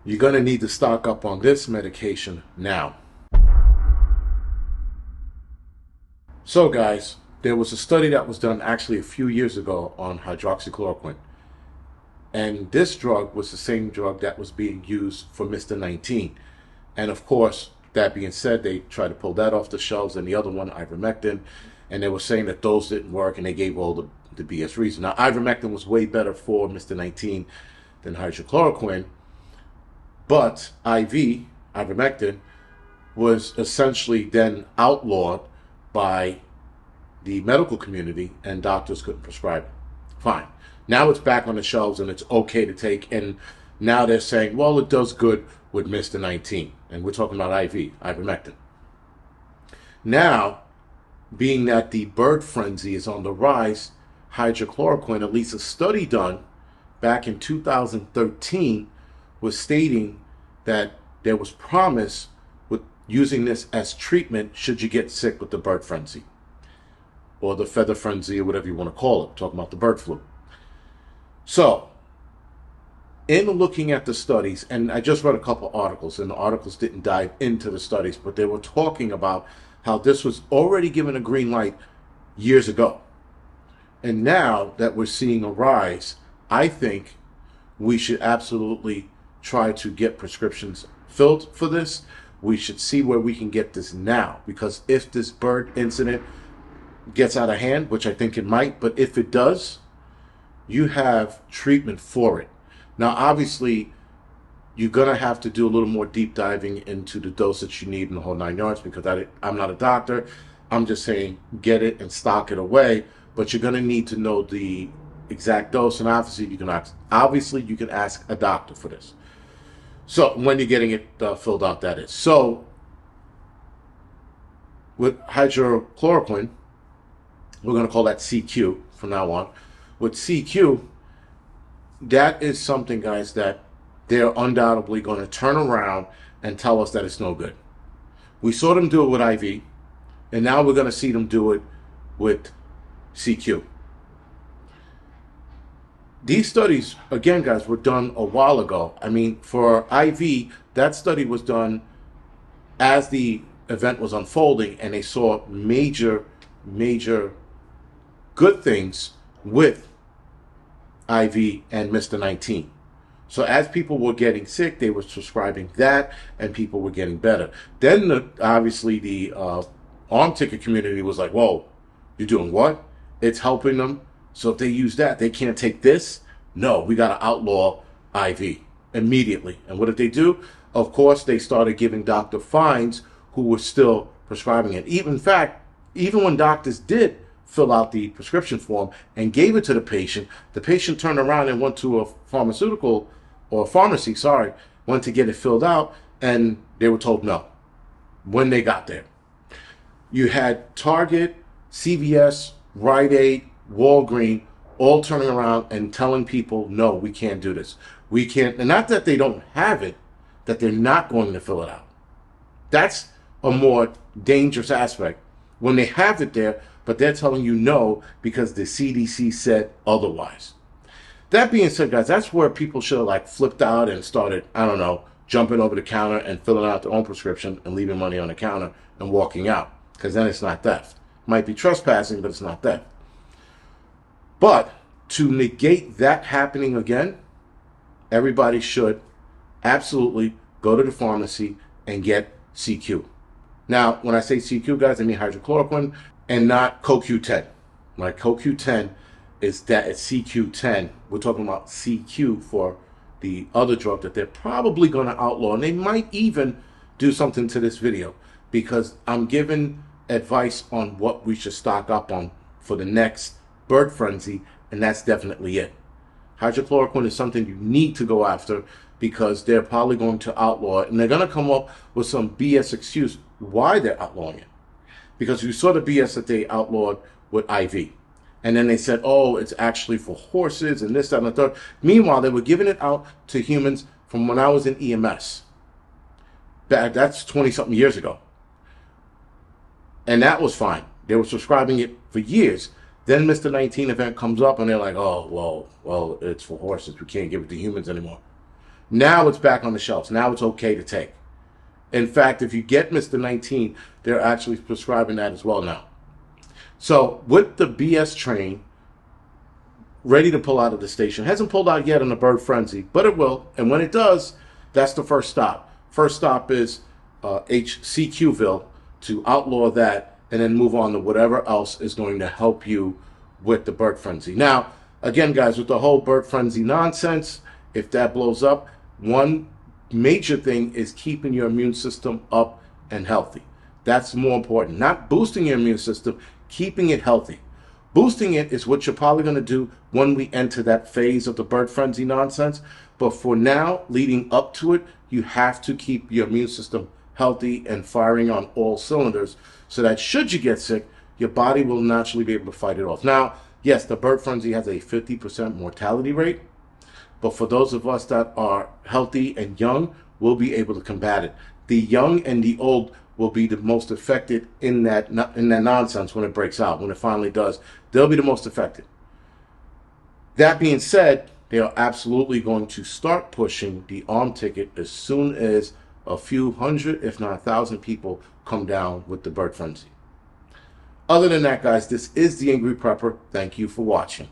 you're going to need to stock up on this medication now. So guys, there was a study that was done actually a few years ago on hydroxychloroquine. And this drug was the same drug that was being used for Mr. 19. And of course, that being said, they tried to pull that off the shelves, and the other one, ivermectin, and they were saying that those didn't work, and they gave all the BS reason. Now, ivermectin was way better for Mr. 19 than hydrochloroquine, but ivermectin, was essentially then outlawed by the medical community, and doctors couldn't prescribe it. Fine. Now it's back on the shelves, and it's okay to take, and now they're saying, well, it does good with Mr. 19, and we're talking about ivermectin. Now, being that the bird frenzy is on the rise, hydrochloroquine, at least a study done back in 2013, was stating that there was promise with using this as treatment should you get sick with the bird frenzy, or the feather frenzy, or whatever you want to call it. Talking about the bird flu. So, in looking at the studies, and I just read a couple articles, and the articles didn't dive into the studies, but they were talking about how this was already given a green light years ago. And now that we're seeing a rise, I think we should absolutely try to get prescriptions filled for this. We should see where we can get this now, because if this bird incident gets out of hand, which I think it might, but if it does, you have treatment for it. Now, obviously, you're going to have to do a little more deep diving into the dosage you need in the whole 9 yards, because I'm not a doctor. I'm just saying get it and stock it away, but you're going to need to know the exact dose, and obviously you can ask a doctor for this. So when you're getting it filled out, that is. So with hydrochloroquine, we're going to call that CQ from now on. With CQ, that is something, guys, that they're undoubtedly going to turn around and tell us that it's no good. We saw them do it with IV, and now we're going to see them do it with CQ. These studies, again, guys, were done a while ago. I mean, for IV, that study was done as the event was unfolding, and they saw major good things with IV and Mr. 19. So as people were getting sick, they were prescribing that, and people were getting better. Then, obviously, the arm ticket community was like, whoa, you're doing what? It's helping them. So if they use that, they can't take this? No, we got to outlaw IV immediately. And what did they do? Of course, they started giving doctor fines who were still prescribing it. Even when doctors did fill out the prescription form and gave it to the patient turned around and went to a pharmacy, went to get it filled out, and they were told no when they got there. You had Target, CVS, Rite Aid, Walgreens, all turning around and telling people, no, we can't do this. We can't, and not that they don't have it, that they're not going to fill it out. That's a more dangerous aspect. When they have it there, but they're telling you no because the CDC said otherwise. That being said, guys, that's where people should have flipped out and started, I don't know, jumping over the counter and filling out their own prescription and leaving money on the counter and walking out, because then it's not theft. Might be trespassing, but it's not theft. But to negate that happening again, everybody should absolutely go to the pharmacy and get CQ. Now, when I say CQ, guys, I mean hydrochloroquine and not CoQ10. Like CoQ10 is that it's CQ10. We're talking about CQ for the other drug that they're probably going to outlaw. And they might even do something to this video, because I'm giving advice on what we should stock up on for the next bird frenzy, and that's definitely it. Hydrochloroquine is something you need to go after, because they're probably going to outlaw it, and they're going to come up with some BS excuse why they're outlawing it. Because you saw the BS that they outlawed with IV. And then they said, oh, it's actually for horses and this, that, and the third. Meanwhile, they were giving it out to humans from when I was in EMS. That's 20-something years ago. And that was fine. They were prescribing it for years. Then Mr. 19 event comes up and they're like, oh, well, it's for horses. We can't give it to humans anymore. Now it's back on the shelves. Now it's okay to take. In fact, if you get Mr. 19, they're actually prescribing that as well now. So with the BS train ready to pull out of the station, hasn't pulled out yet on the bird frenzy, but it will. And when it does, that's the first stop. First stop is HCQville, to outlaw that and then move on to whatever else is going to help you with the bird frenzy. Now, again, guys, with the whole bird frenzy nonsense, if that blows up, one major thing is keeping your immune system up and healthy. That's more important. Not boosting your immune system, keeping it healthy. Boosting it is what you're probably going to do when we enter that phase of the bird frenzy nonsense. But for now, leading up to it, you have to keep your immune system healthy and firing on all cylinders so that should you get sick, your body will naturally be able to fight it off. Now, yes, the bird frenzy has a 50% mortality rate, but for those of us that are healthy and young, we'll be able to combat it. The young and the old will be the most affected in that nonsense when it breaks out. When it finally does, they'll be the most affected. That being said, they are absolutely going to start pushing the arm ticket as soon as a few hundred, if not 1,000 people come down with the bird frenzy. Other than that, guys, this is the Angry Prepper. Thank you for watching.